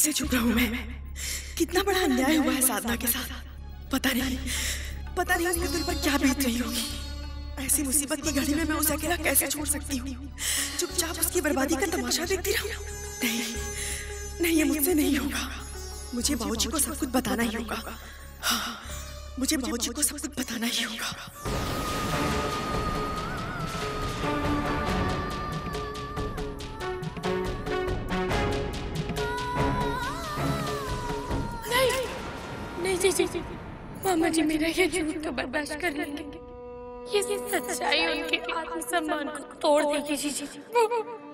कैसे चुप रहूं मैं? कितना बड़ा अन्याय हुआ है साधना के साथ। पता नहीं उसके दिल पर क्या बीत रही होगी। ऐसी मुसीबत की घड़ी में मैं उसे अकेला कैसे छोड़ सकती हूँ? चुपचाप उसकी बर्बादी का तमाशा देखती रहूं? नहीं, ये मुझसे नहीं होगा। मुझे बाबूजी को सब कुछ बताना ही होगा। हाँ, मुझे बाबूजी को सब कुछ बताना ही होगा। जी मामा जी मेरा ये झूठ तो बर्दाश्त कर लेंगे। ये सच्चाई उनके आत्मसम्मान को तोड़ देगी। जी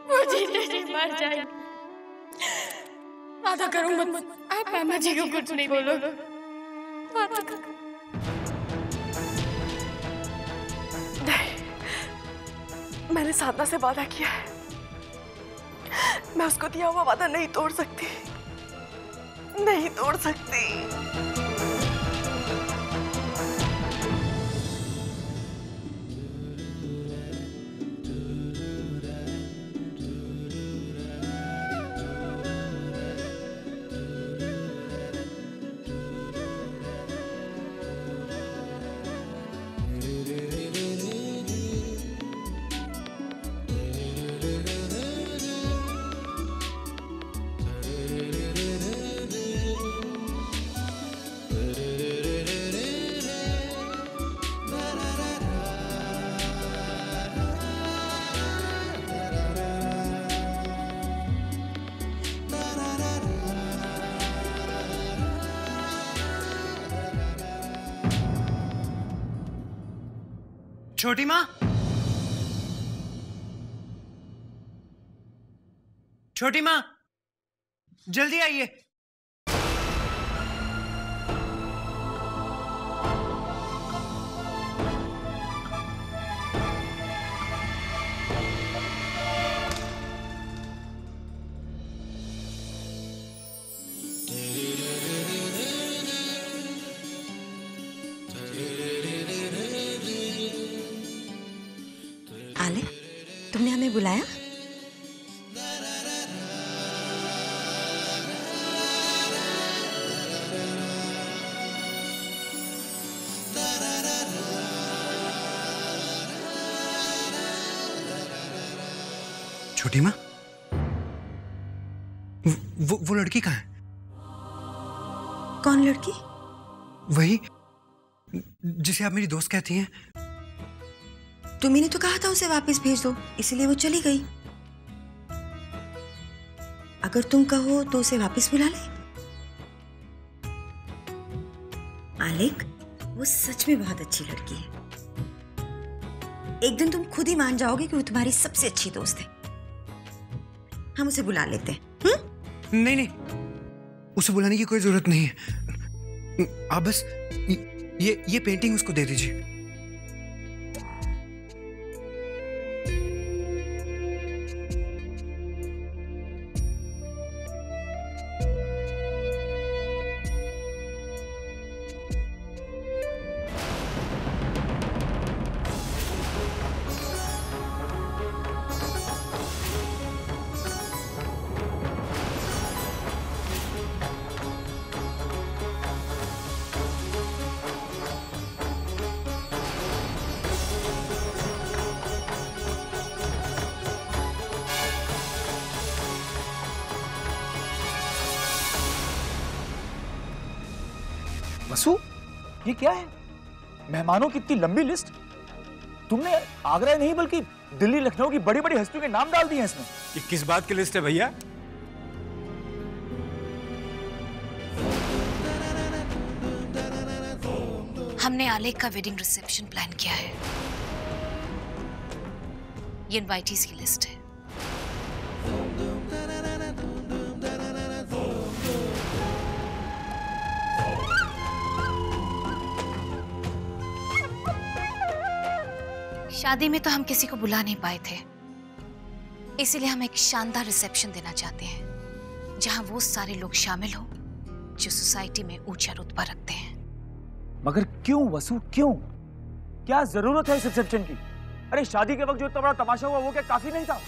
वो जी मर जाएंगे। वादा करो मत, आप मामा जी को कुछ नहीं बोलोगे। वादा करो। नहीं, मैंने साधना से वादा किया है। मैं उसको दिया हुआ वादा नहीं तोड़ सकती। छोटी माँ, छोटी माँ, जल्दी आइए। तुमने हमें बुलाया? छोटी माँ, वो लड़की कहाँ है? कौन लड़की? वही जिसे आप मेरी दोस्त कहती हैं। तुम्ही ने तो कहा था उसे वापस भेज दो, इसलिए वो चली गई। अगर तुम कहो तो उसे वापस बुला ले। आलेख, वो सच में बहुत अच्छी लड़की है। एक दिन तुम खुद ही मान जाओगे कि वो तुम्हारी सबसे अच्छी दोस्त है। हम उसे बुला लेते हैं। नहीं, उसे बुलाने की कोई जरूरत नहीं है। आप बस ये पेंटिंग उसको दे दीजिए। वसु, ये क्या है? मेहमानों की इतनी लंबी लिस्ट। तुमने आगरा नहीं बल्कि दिल्ली लखनऊ की बड़ी बड़ी हस्तियों के नाम डाल दिए हैं इसमें। ये किस बात की लिस्ट है भैया? हमने आलेख का वेडिंग रिसेप्शन प्लान किया है। ये इनवाइटीज की लिस्ट है। शादी में तो हम किसी को बुला नहीं पाए थे, इसीलिए हम एक शानदार रिसेप्शन देना चाहते हैं जहां वो सारे लोग शामिल हो जो सोसाइटी में ऊंचा रुतबा रखते हैं। मगर क्यों वसु, क्यों? क्या जरूरत है इस रिसेप्शन की? अरे शादी के वक्त जो इतना बड़ा तमाशा हुआ वो क्या काफी नहीं था?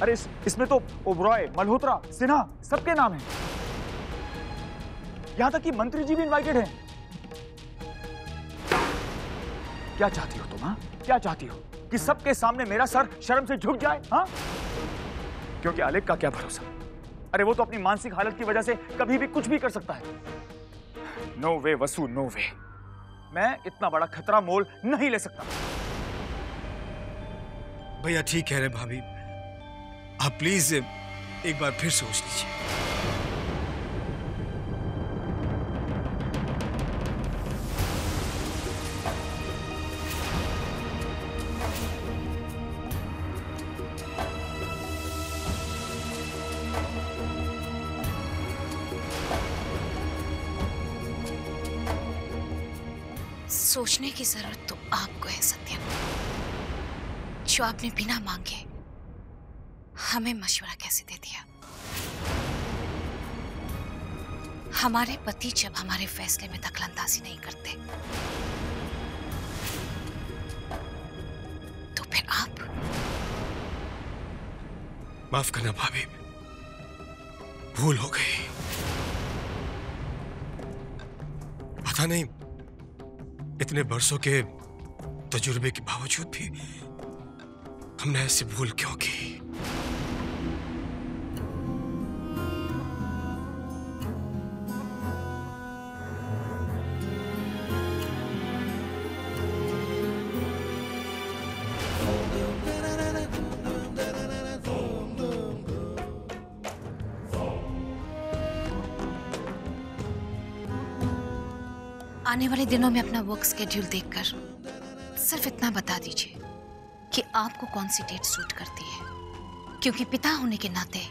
अरे इसमें तो ओबरॉय, मल्होत्रा, सिन्हा सबके नाम हैं। यहां तक कि मंत्री जी भी इनवाइटेड हैं। क्या चाहती हो तुम? हाँ, क्या चाहती हो कि सबके सामने मेरा सर शर्म से झुक जाए? हाँ, क्योंकि आलेख का क्या भरोसा? अरे वो तो अपनी मानसिक हालत की वजह से कभी भी कुछ भी कर सकता है। नो वे वसु, नो वे। मैं इतना बड़ा खतरा मोल नहीं ले सकता। भैया ठीक कह रहे भाभी, आप प्लीज एक बार फिर सोच लीजिए। सोचने की जरूरत तो आपको है सत्यम, जो आपने बिना मांगे हमें मशवरा कैसे दे दिया। हमारे पति जब हमारे फैसले में दखलंदाजी नहीं करते तो फिर आप? माफ करना भाभी, भूल हो गई। पता नहीं इतने बरसों के तजुर्बे के बावजूद भी हमने ऐसी भूल क्यों की। आने वाले दिनों में अपना वर्क स्केड्यूल देखकर सिर्फ इतना बता दीजिए कि आपको कौन सी डेट सूट करती है, क्योंकि पिता होने के नाते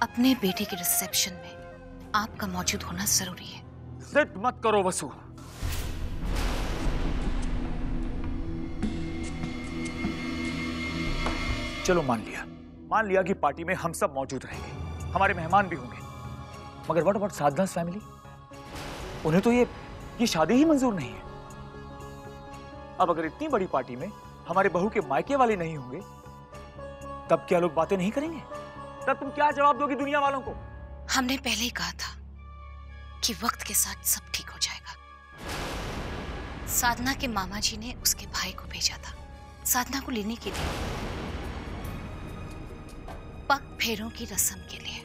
अपने बेटे के रिसेप्शन में आपका मौजूद होना जरूरी है। जिद मत करो वसु। चलो मान लिया कि पार्टी में हम सब मौजूद रहेंगे, हमारे मेहमान भी होंगे, मगर व्हाट अबाउट साधना's फैमिली? उन्हें तो ये शादी ही मंजूर नहीं है। अब अगर इतनी बड़ी पार्टी में हमारे बहू के मायके वाले नहीं होंगे, तब क्या लोग बातें नहीं करेंगे? तब तुम क्या जवाब दोगी दुनिया वालों को? हमने पहले ही कहा था कि वक्त के साथ सब ठीक हो जाएगा। साधना के मामा जी ने उसके भाई को भेजा था साधना को लेने के लिए, पग फेरों की रस्म के लिए।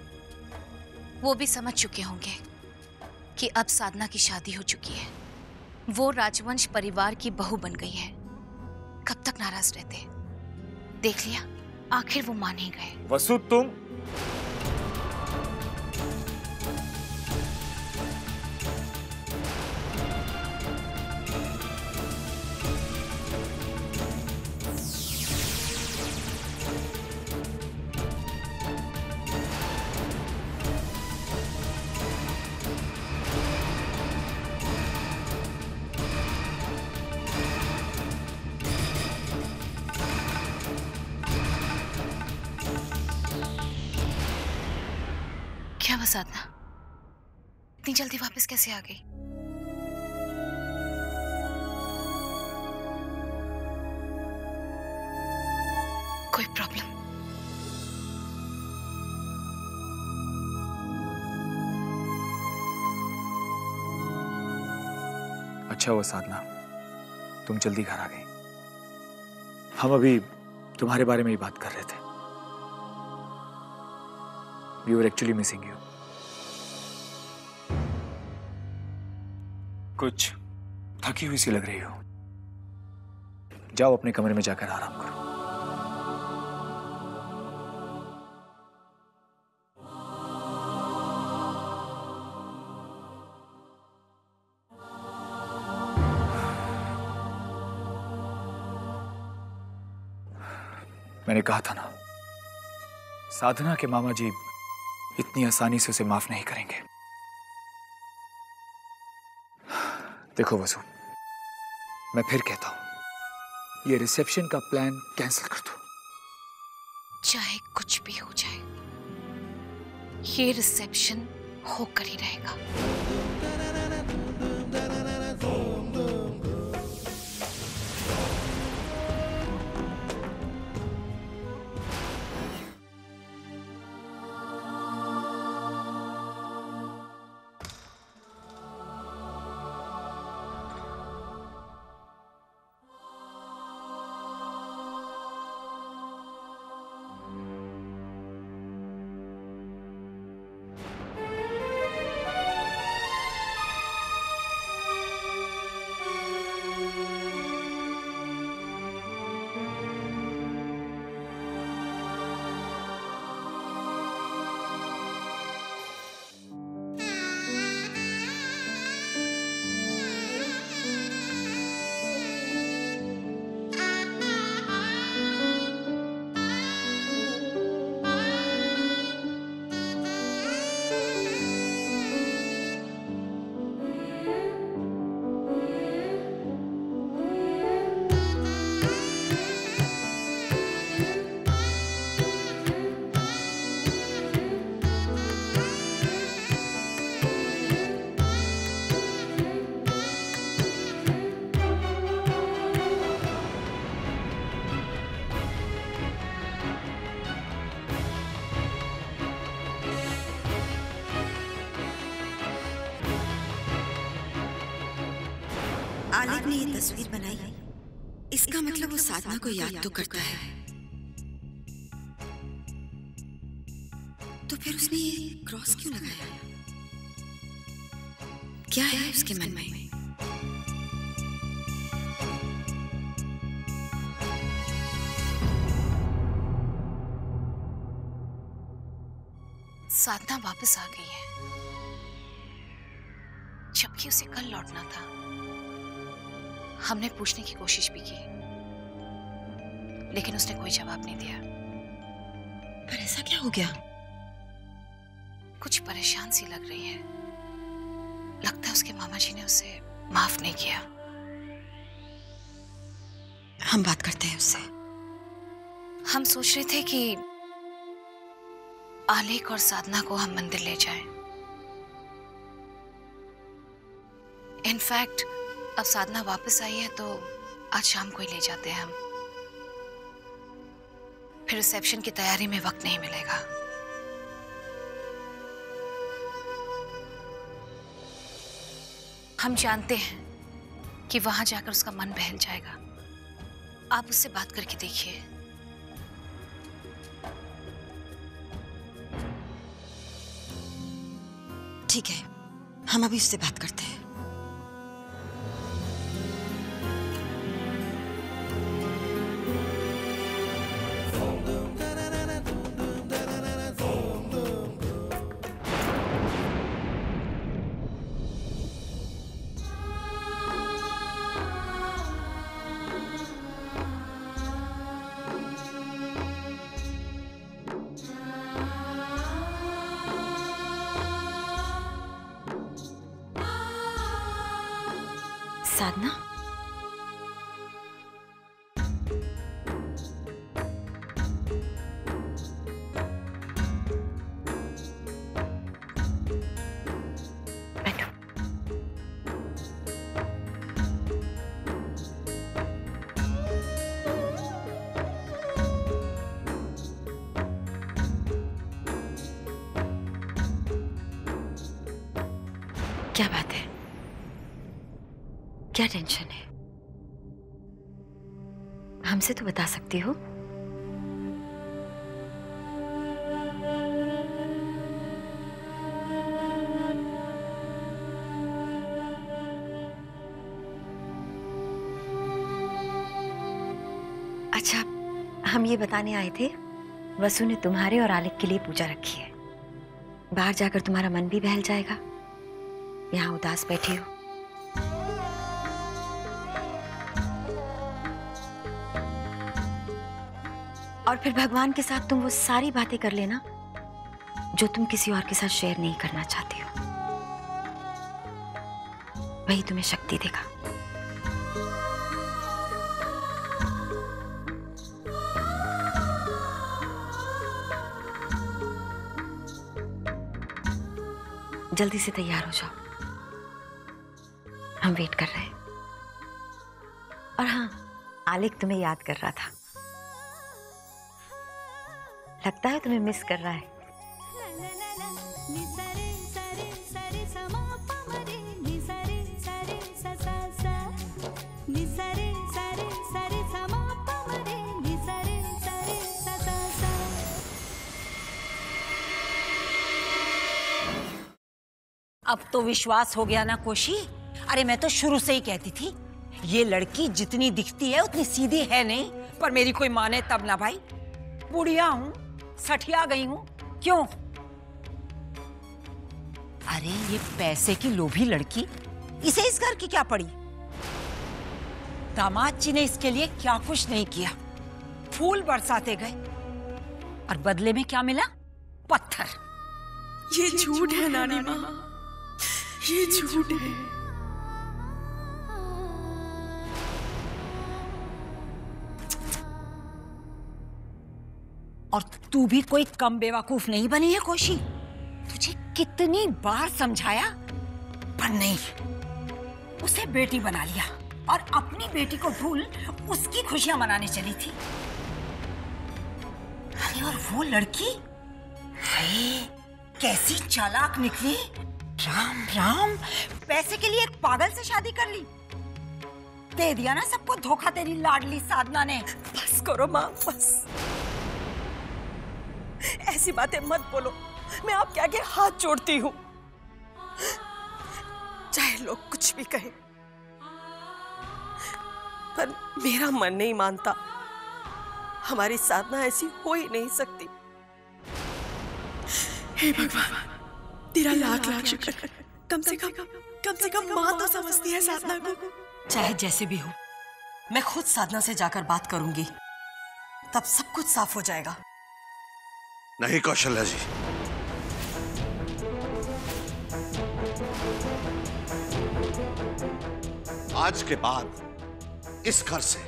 वो भी समझ चुके होंगे कि अब साधना की शादी हो चुकी है, वो राजवंश परिवार की बहू बन गई है। कब तक नाराज रहते? देख लिया, आखिर वो मान ही गए। वसु तुम क्या हुआ साधना, इतनी जल्दी वापस कैसे आ गई? कोई प्रॉब्लम? अच्छा हुआ साधना, तुम जल्दी घर आ गई। हम अभी तुम्हारे बारे में ही बात कर रहे थे। We were actually missing you. कुछ थकी हुई सी लग रही हो, जाओ अपने कमरे में जाकर आराम करो। मैंने कहा था ना, साधना के मामा जी इतनी आसानी से उसे माफ नहीं करेंगे। देखो वसु, मैं फिर कहता हूं, ये रिसेप्शन का प्लान कैंसिल कर दो। चाहे कुछ भी हो जाए, ये रिसेप्शन होकर ही रहेगा। आलिक ने ये तस्वीर बनाई, इसका मतलब वो साधना को याद तो करता है, तो फिर उसने ये क्रॉस क्यों लगाया? क्या है उसके मन में? साधना वापस आ गई है, जबकि उसे कल लौटना था। हमने पूछने की कोशिश भी की, लेकिन उसने कोई जवाब नहीं दिया। पर ऐसा क्या हो गया? कुछ परेशान सी लग रही है। लगता है उसके मामा जी ने उसे माफ नहीं किया। हम बात करते हैं उससे। हम सोच रहे थे कि आलेख और साधना को हम मंदिर ले जाएं। इनफैक्ट अब साधना वापस आई है तो आज शाम को ही ले जाते हैं हम। फिर रिसेप्शन की तैयारी में वक्त नहीं मिलेगा। हम जानते हैं कि वहां जाकर उसका मन बहल जाएगा। आप उससे बात करके देखिए। ठीक है, हम अभी उससे बात करते हैं। साधना, बैठो। क्या बात है? क्या टेंशन है? हमसे तो बता सकती हो। अच्छा, हम ये बताने आए थे, वसु ने तुम्हारे और आलिक के लिए पूजा रखी है। बाहर जाकर तुम्हारा मन भी बहल जाएगा। यहाँ उदास बैठी हो। और फिर भगवान के साथ तुम वो सारी बातें कर लेना जो तुम किसी और के साथ शेयर नहीं करना चाहती हो। वही तुम्हें शक्ति देगा। जल्दी से तैयार हो जाओ, हम वेट कर रहे हैं। और हाँ, आलिक तुम्हें याद कर रहा था। लगता है तुम्हें मिस कर रहा है। अब तो विश्वास हो गया ना कोशी? अरे मैं तो शुरू से ही कहती थी ये लड़की जितनी दिखती है उतनी सीधी है नहीं, पर मेरी कोई माने तब ना भाई। बुढ़िया हूं, सठिया गई हूं, क्यों? अरे ये पैसे की लोभी लड़की, इसे इस घर की क्या पड़ी? दामाद जी ने इसके लिए क्या कुछ नहीं किया, फूल बरसाते गए और बदले में क्या मिला? पत्थर। ये झूठ है नानी माँ, ये झूठ है। और तू भी कोई कम बेवकूफ नहीं बनी है कोशी। तुझे कितनी बार समझाया, पर नहीं। उसे बेटी बना लिया और अपनी बेटी को भूल उसकी खुशियां मनाने चली थी। अरे और वो लड़की, अरे कैसी चालाक निकली। राम राम, पैसे के लिए एक पागल से शादी कर ली। दे दिया ना सबको धोखा तेरी लाडली साधना ने। बस करो माँ, बस ऐसी बातें मत बोलो। मैं आपके आगे हाथ जोड़ती हूँ, चाहे लोग कुछ भी कहें, पर मेरा मन नहीं मानता। हमारी साधना ऐसी हो ही नहीं सकती। हे भगवान, तेरा लाख लाख शुक्र। कम से कम माँ तो समझती है साधना को। चाहे जैसे भी हो, मैं खुद साधना से जाकर बात करूंगी, तब सब कुछ साफ हो जाएगा। नहीं कौशल्या जी, आज के बाद इस घर से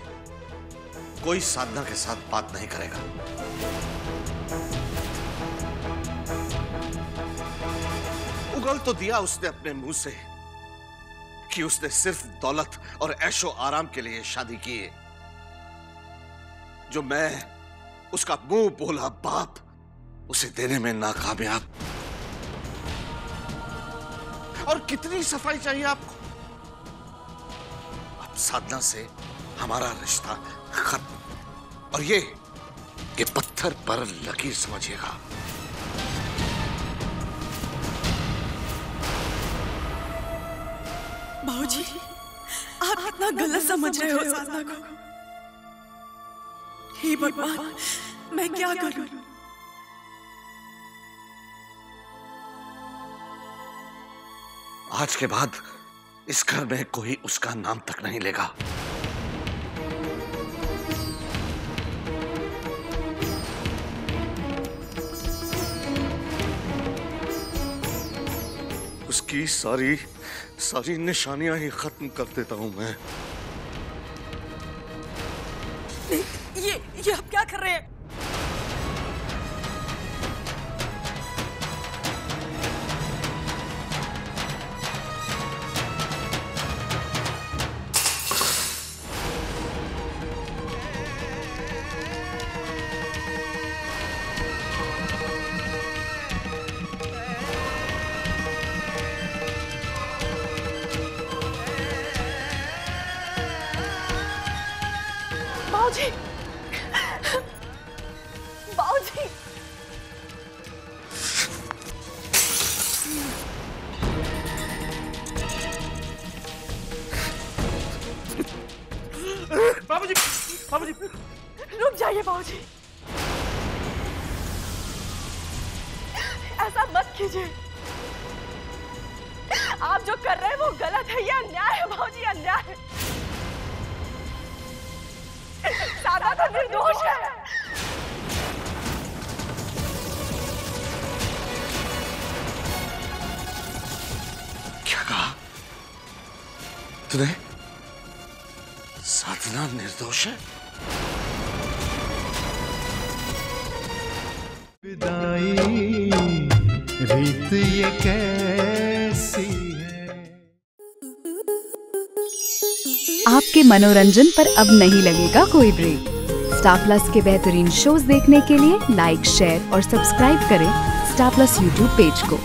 कोई साधना के साथ बात नहीं करेगा। उगल तो दिया उसने अपने मुंह से कि उसने सिर्फ दौलत और ऐशो आराम के लिए शादी की है। जो मैं उसका मुंह बोला बाप उसे देने में नाकामयाब। और कितनी सफाई चाहिए आपको? अब साधना से हमारा रिश्ता खत्म। और ये पत्थर पर लकीर समझिएगा। बाबूजी, आप इतना गलत समझ रहे हो साधना को। हे भगवान, मैं क्या करूं? आज के बाद इस घर में कोई उसका नाम तक नहीं लेगा। उसकी सारी निशानियां ही खत्म कर देता हूं मैं। ये आप क्या कर रहे हैं? बाबूजी, बाबूजी, बाबूजी, रुक जाइए बाबूजी, ऐसा मत कीजिए। आप जो कर रहे हैं वो गलत है, ये अन्याय है बाबूजी, अन्याय है। साधना तो निर्दोष है। क्या कहा तूने? साधना निर्दोष है? विदाई रीत ये कैसी है। आपके मनोरंजन पर अब नहीं लगेगा कोई ब्रेक। स्टार प्लस के बेहतरीन शोज देखने के लिए लाइक, शेयर और सब्सक्राइब करें स्टार प्लस यूट्यूब पेज को।